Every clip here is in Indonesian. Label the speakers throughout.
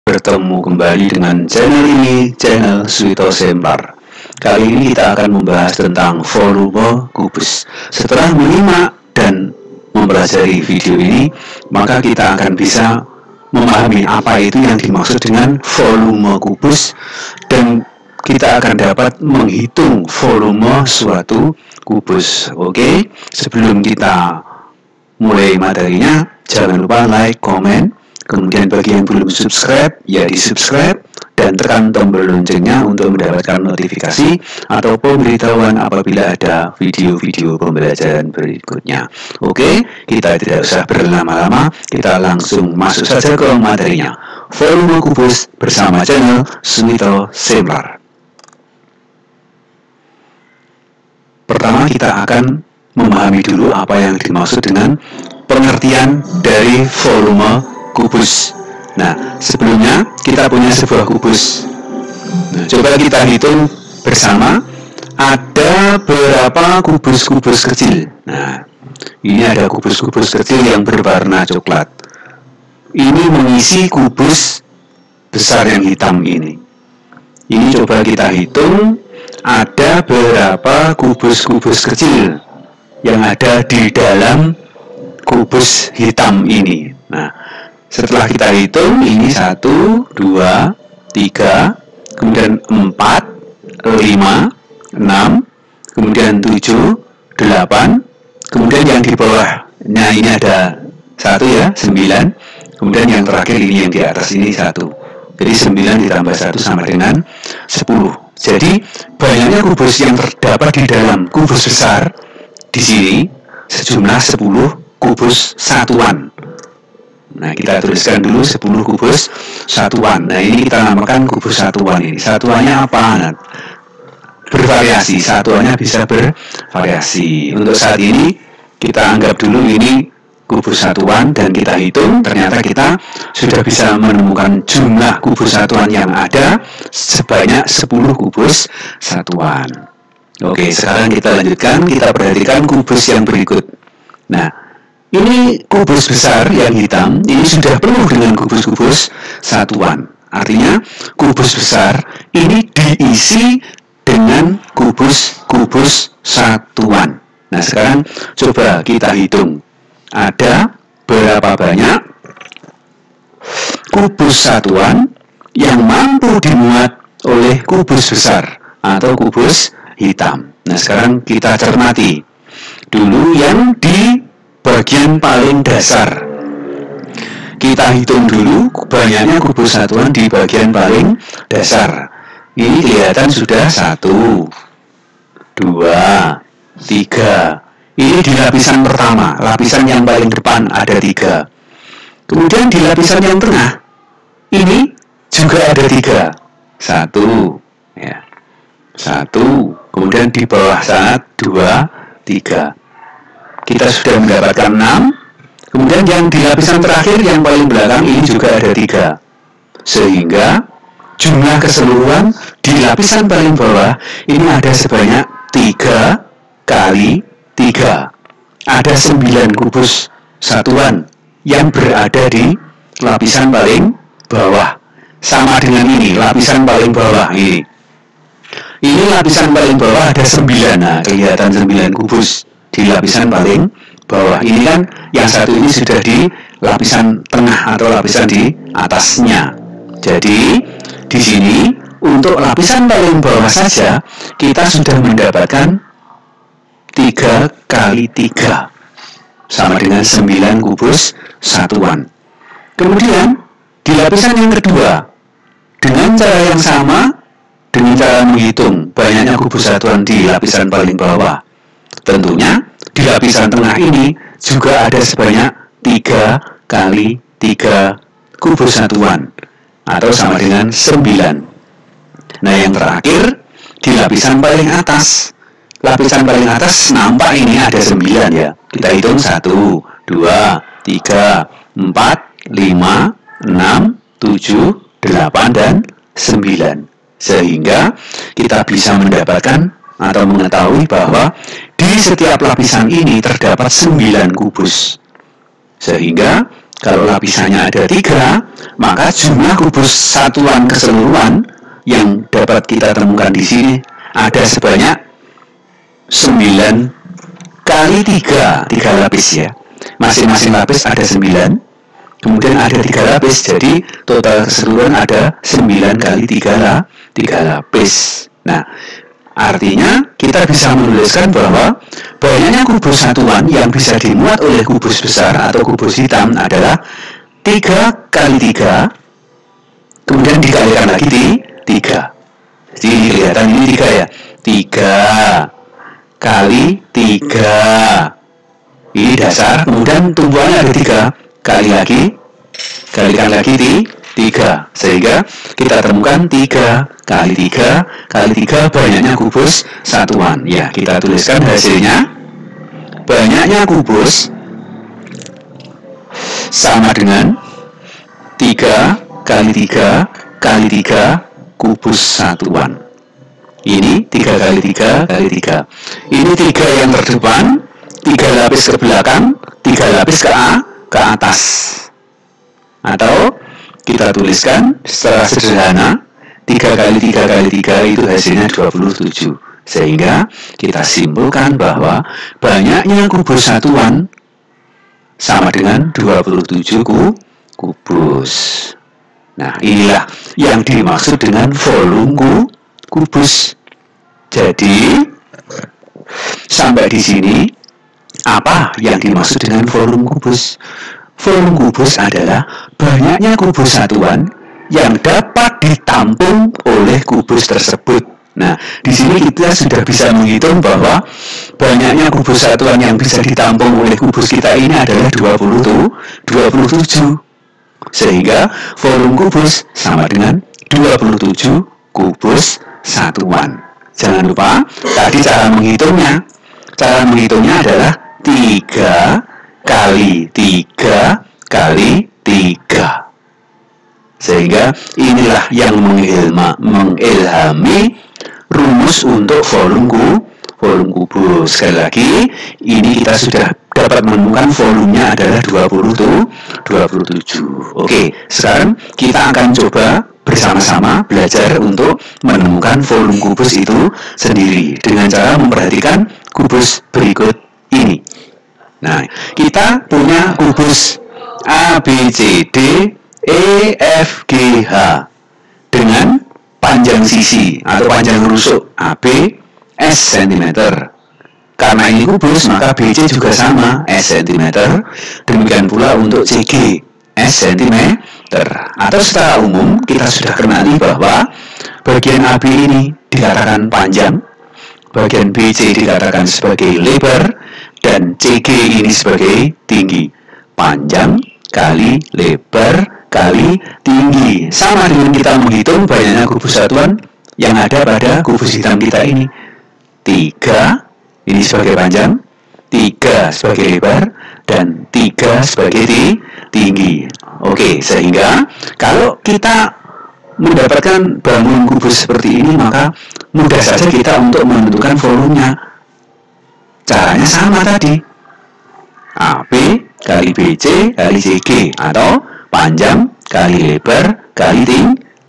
Speaker 1: Bertemu kembali dengan channel ini, channel Suito Semplar. Kali ini kita akan membahas tentang volume kubus. Setelah menyimak dan mempelajari video ini, maka kita akan bisa memahami apa itu yang dimaksud dengan volume kubus, dan kita akan dapat menghitung volume suatu kubus. Oke, sebelum kita mulai materinya, jangan lupa like, komen, kemudian bagi yang belum subscribe, ya di subscribe, dan tekan tombol loncengnya untuk mendapatkan notifikasi atau pemberitahuan apabila ada video-video pembelajaran berikutnya. Oke, kita tidak usah berlama-lama, kita langsung masuk saja ke materinya. Volume kubus bersama channel Suito Semplar. Pertama, kita akan memahami dulu apa yang dimaksud dengan pengertian dari volume kubus. Nah, sebelumnya kita punya sebuah kubus. Nah, coba kita hitung bersama, ada berapa kubus-kubus kecil. Nah, ini ada kubus-kubus kecil yang berwarna coklat. Ini mengisi kubus besar yang hitam ini. Ini coba kita hitung, ada berapa kubus-kubus kecil yang ada di dalam kubus hitam ini. Nah, setelah kita hitung, ini 1, 2, 3, kemudian 4, 5, 6, kemudian 7, 8, kemudian yang di bawahnya ini ada 1 ya, 9, kemudian yang terakhir ini yang di atas ini 1. Jadi 9 ditambah 1 sama dengan 10. Jadi banyaknya kubus yang terdapat di dalam kubus besar di sini sejumlah 10 kubus satuan. Nah, kita tuliskan dulu 10 kubus satuan. Nah, ini kita namakan kubus satuan ini. Satuannya apa? Nah, bervariasi. Satuannya bisa bervariasi. Untuk saat ini kita anggap dulu ini kubus satuan dan kita hitung, ternyata kita sudah bisa menemukan jumlah kubus satuan yang ada sebanyak 10 kubus satuan. Oke, sekarang kita lanjutkan, kita perhatikan kubus yang berikut. Nah, ini kubus besar yang hitam, ini sudah penuh dengan kubus-kubus satuan. Artinya, kubus besar ini diisi dengan kubus-kubus satuan. Nah, sekarang coba kita hitung. Ada berapa banyak kubus satuan yang mampu dimuat oleh kubus besar atau kubus hitam. Nah, sekarang kita cermati dulu yang di bagian paling dasar. Kita hitung dulu banyaknya kubus satuan di bagian paling dasar. Ini kelihatan sudah 1, 2, 3. Ini di lapisan pertama, lapisan yang paling depan ada 3. Kemudian di lapisan yang tengah, ini juga ada 3. 1, ya. 1. Kemudian di bawah sana 2, 3. Kita sudah mendapatkan 6. Kemudian yang di lapisan terakhir yang paling belakang ini juga ada 3. Sehingga jumlah keseluruhan di lapisan paling bawah ini ada sebanyak 3 kali 3. Ada 9 kubus satuan yang berada di lapisan paling bawah. Sama dengan ini, lapisan paling bawah ini. Ini lapisan paling bawah ada 9. Nah, kelihatan 9 kubus di lapisan paling bawah. Ini kan yang satu ini sudah di lapisan tengah atau lapisan di atasnya. Jadi, di sini untuk lapisan paling bawah saja kita sudah mendapatkan 3 kali 3 sama dengan 9 kubus satuan. Kemudian di lapisan yang kedua, dengan cara yang sama, dengan cara menghitung banyaknya kubus satuan di lapisan paling bawah, tentunya di lapisan tengah ini juga ada sebanyak 3 kali 3 kubus satuan atau sama dengan 9. Nah, yang terakhir di lapisan paling atas. Lapisan paling atas nampak ini ada 9 ya. Kita hitung 1, 2, 3, 4, 5, 6, 7, 8, dan 9. Sehingga kita bisa mendapatkan atau mengetahui bahwa di setiap lapisan ini terdapat 9 kubus. Sehingga Kalau lapisannya ada 3, maka jumlah kubus satuan keseluruhan yang dapat kita temukan di sini ada sebanyak 9 kali 3 lapis ya. Masing-masing lapis ada 9, kemudian ada 3 lapis, jadi total keseluruhan ada 9 kali 3 lapis. Nah, artinya kita bisa menuliskan bahwa banyaknya kubus satuan yang bisa dimuat oleh kubus besar atau kubus hitam adalah 3 kali 3, kemudian dikalikan lagi di 3. Jadi kelihatan ini 3 ya. 3 kali 3. Ini dasar, kemudian tumbuhannya ada 3. Kali lagi, kalikan lagi di 3. Sehingga kita temukan 3 kali 3 kali 3 banyaknya kubus satuan. Ya, kita tuliskan hasilnya. Banyaknya kubus sama dengan 3 kali 3 kali 3 kubus satuan. Ini 3 kali 3 kali 3. Ini 3 yang terdepan, 3 lapis ke belakang, 3 lapis ke atas. Atau kita tuliskan secara sederhana, 3 kali 3 kali 3 itu hasilnya 27. Sehingga kita simpulkan bahwa banyaknya kubus satuan sama dengan 27 kubus. Nah, inilah yang dimaksud dengan volume kubus. Jadi, sampai di sini, apa yang dimaksud dengan volume kubus? Volume kubus adalah banyaknya kubus satuan yang dapat ditampung oleh kubus tersebut. Nah, di sini kita sudah bisa menghitung bahwa banyaknya kubus satuan yang bisa ditampung oleh kubus kita ini adalah 27. Sehingga volume kubus sama dengan 27 kubus satuan. Jangan lupa, tadi cara menghitungnya. Cara menghitungnya adalah 3 kali 3 kali 3. Sehingga inilah yang mengilhami rumus untuk volume kubus. Sekali lagi, ini kita sudah dapat menemukan volumenya adalah 27. Oke, sekarang kita akan coba bersama-sama belajar untuk menemukan volume kubus itu sendiri dengan cara memperhatikan kubus berikut ini. Nah, kita punya kubus A, B, C, D, E, F, G, H dengan panjang sisi atau panjang rusuk AB S cm. Karena ini kubus, maka BC juga sama, S cm. Demikian pula untuk CG, S cm. Atau secara umum, kita sudah kenali bahwa bagian AB ini dikatakan panjang, bagian BC dikatakan sebagai lebar, dan CG ini sebagai tinggi. Panjang kali lebar kali tinggi. Sama dengan kita menghitung banyaknya kubus satuan yang ada pada kubus hitam kita ini. 3 ini sebagai panjang, 3 sebagai lebar, dan 3 sebagai tinggi. Oke, sehingga kalau kita mendapatkan bangun kubus seperti ini, maka mudah saja kita untuk menentukan volumenya. Caranya sama tadi. AB kali BC kali CG, atau panjang kali lebar kali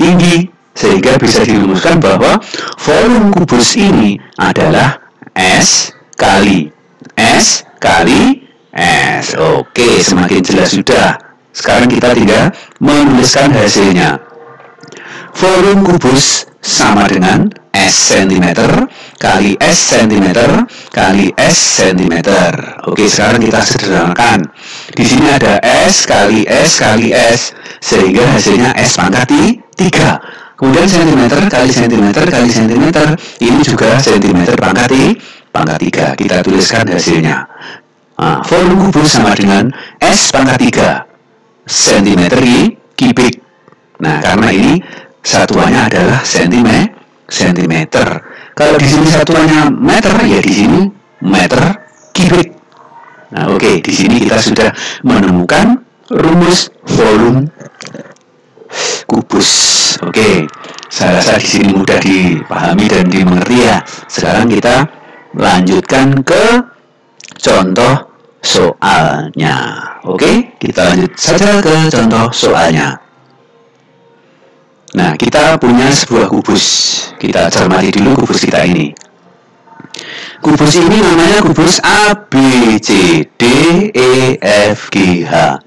Speaker 1: tinggi. Sehingga bisa dirumuskan bahwa volume kubus ini adalah S kali S kali S. Oke, semakin jelas sudah. Sekarang kita tinggal menuliskan hasilnya. Volume kubus sama dengan S cm kali S cm kali S cm. Oke, sekarang kita sederhanakan. Di sini ada S kali S kali S, sehingga hasilnya S pangkat 3. Kemudian cm kali cm kali cm, ini juga cm pangkat 3. Kita tuliskan hasilnya. Nah, volume kubus sama dengan S pangkat 3 cm kubik. Nah, karena ini satuannya adalah cm. Kalau di sini satuannya meter, ya di sini meter kubik. Nah, oke, di sini kita sudah menemukan rumus volume kubus. Oke, saya rasa di sini mudah dipahami dan dimengerti ya. Sekarang kita lanjutkan ke contoh soalnya. Oke, kita lanjut saja ke contoh soalnya. Nah, kita punya sebuah kubus. Kita cermati dulu kubus kita ini. Kubus ini namanya kubus A, B, C, D, E, F, G, H.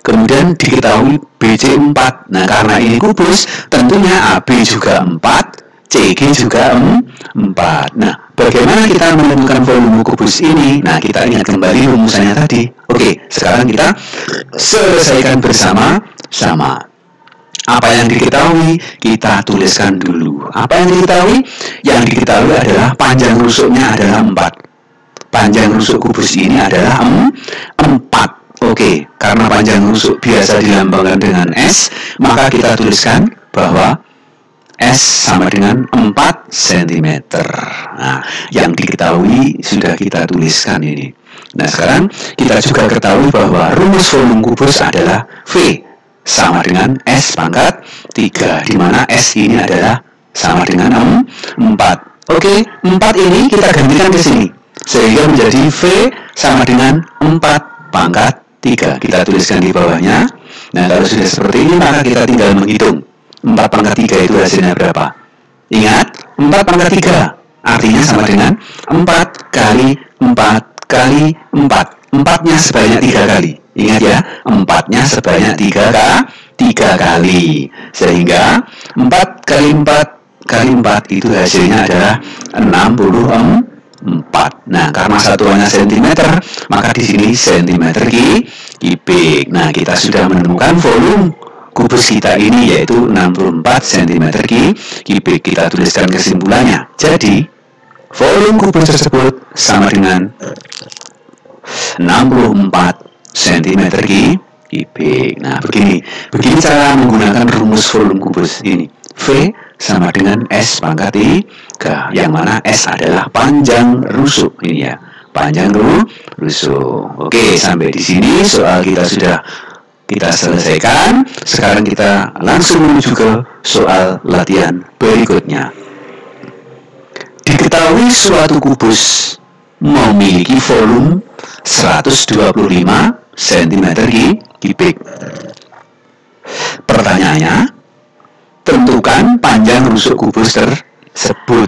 Speaker 1: Kemudian diketahui BC 4. Nah, karena ini kubus, tentunya AB juga 4, CG juga 4. Nah, bagaimana kita menemukan volume kubus ini? Nah, kita ingat kembali rumusannya tadi. Oke, sekarang kita selesaikan bersama-sama. Apa yang diketahui, kita tuliskan dulu. Apa yang diketahui? Yang diketahui adalah panjang rusuknya adalah 4. Panjang rusuk kubus ini adalah 4. Oke, karena panjang rusuk biasa dilambangkan dengan S, maka kita tuliskan bahwa S sama dengan 4 cm. Nah, yang diketahui sudah kita tuliskan ini. Nah, sekarang kita juga ketahui bahwa rumus volume kubus adalah V sama dengan S pangkat 3, di mana S ini adalah sama dengan 4. Oke, 4 ini kita gantikan ke sini, sehingga menjadi V sama dengan 4 pangkat 3. Kita tuliskan di bawahnya. Nah, kalau sudah seperti ini, maka kita tinggal menghitung 4 pangkat 3 itu hasilnya berapa. Ingat, 4 pangkat 3 artinya sama dengan 4 kali 4 kali 4. 4-nya sebanyak 3 kali. Ingat ya, 4-nya sebanyak 3 kali. Sehingga 4 kali 4 kali 4 itu hasilnya adalah 64. Nah, karena satuannya cm, maka di sini cm kubik. Nah, kita sudah menemukan volume kubus kita ini yaitu 64 cm kubik. Kita tuliskan kesimpulannya. Jadi, volume kubus tersebut sama dengan 64 cm kubik. Nah, begini cara menggunakan rumus volume kubus ini. V sama dengan S pangkat 3, yang mana S adalah panjang rusuk ini ya, panjang rusuk. Oke, sampai di sini soal kita sudah kita selesaikan. Sekarang kita langsung menuju ke soal latihan berikutnya. Diketahui suatu kubus memiliki volume 125 cm kubik. Pertanyaannya, tentukan panjang rusuk kubus tersebut.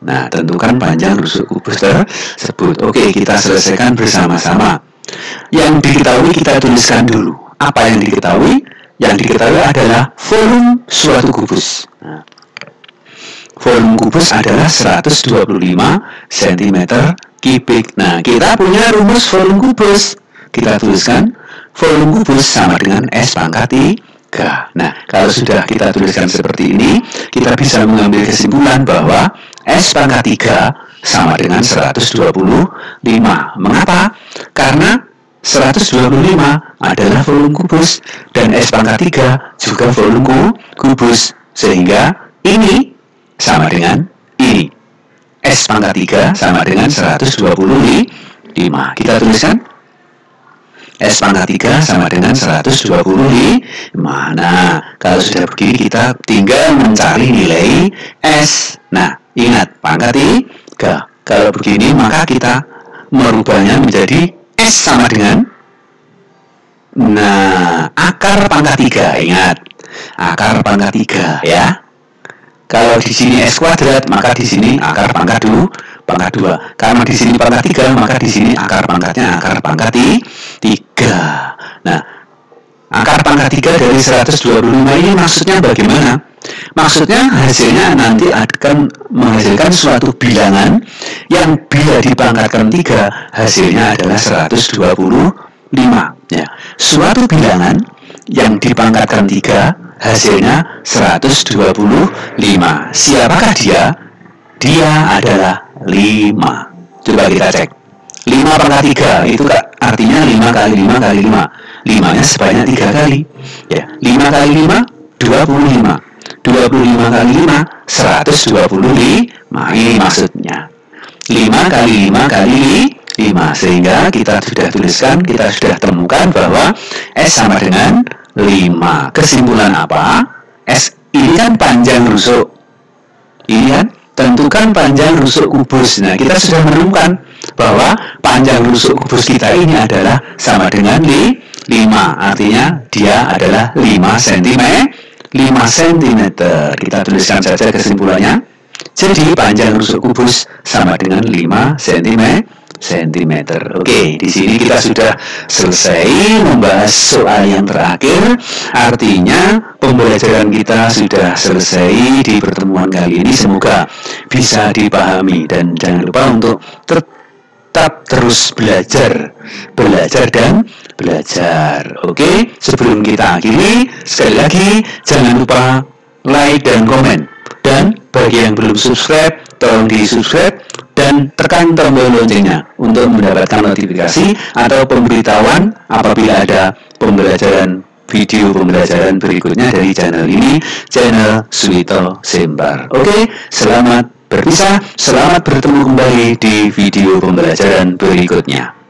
Speaker 1: Nah, tentukan panjang rusuk kubus tersebut. Oke, kita selesaikan bersama-sama. Yang diketahui kita tuliskan dulu. Apa yang diketahui? Yang diketahui adalah volume suatu kubus. Nah, volume kubus adalah 125 cm kubik. Nah, kita punya rumus volume kubus. Kita tuliskan volume kubus sama dengan S pangkat 3. Nah, kalau sudah kita tuliskan seperti ini, kita bisa mengambil kesimpulan bahwa S pangkat 3 sama dengan 125. Mengapa? Karena 125 adalah volume kubus dan S pangkat 3 juga volume kubus, sehingga ini sama dengan ini. S pangkat 3 sama dengan 125. Kita tuliskan S pangkat 3 sama dengan 125. Nah, kalau sudah begini kita tinggal mencari nilai S. Nah, ingat pangkat 3. Kalau begini maka kita merubahnya menjadi S sama dengan, nah, akar pangkat 3. Ingat, akar pangkat 3 ya. Kalau di sini S kuadrat, maka di sini akar pangkat 2. Karena di sini pangkat 3, maka di sini akar pangkatnya akar pangkat 3. Nah, akar pangkat 3 dari 125 ini maksudnya bagaimana? Maksudnya hasilnya nanti akan menghasilkan suatu bilangan yang bila dipangkatkan 3, hasilnya adalah 125. Ya. Suatu bilangan yang dipangkatkan 3, hasilnya 125. Siapakah dia? Dia adalah 5. Coba kita cek. 5 pangkat 3 itu artinya 5 kali 5 kali 5. 5-nya sebanyak 3 kali. Ya, 5 kali 5 25. 25 kali 5 125. Ini maksudnya. 5 kali 5 kali 5. Sehingga kita sudah tuliskan, kita sudah temukan bahwa S sama dengan 5. Kesimpulan apa? S ini kan panjang rusuk. Ini kan tentukan panjang rusuk kubus. Nah, kita sudah menemukan bahwa panjang rusuk kubus kita ini adalah sama dengan 5, artinya dia adalah 5 cm. Kita tuliskan saja kesimpulannya. Jadi panjang rusuk kubus sama dengan 5 cm. Oke, di sini kita sudah selesai membahas soal yang terakhir. Artinya pembelajaran kita sudah selesai di pertemuan kali ini. Semoga bisa dipahami dan jangan lupa untuk tetap terus belajar dan belajar. Oke, sebelum kita akhiri, sekali lagi jangan lupa like dan komen. Dan bagi yang belum subscribe, tolong di subscribe dan tekan tombol loncengnya untuk mendapatkan notifikasi atau pemberitahuan apabila ada video pembelajaran berikutnya dari channel ini, channel Suwito Sembar. Oke, selamat berpisah, selamat bertemu kembali di video pembelajaran berikutnya.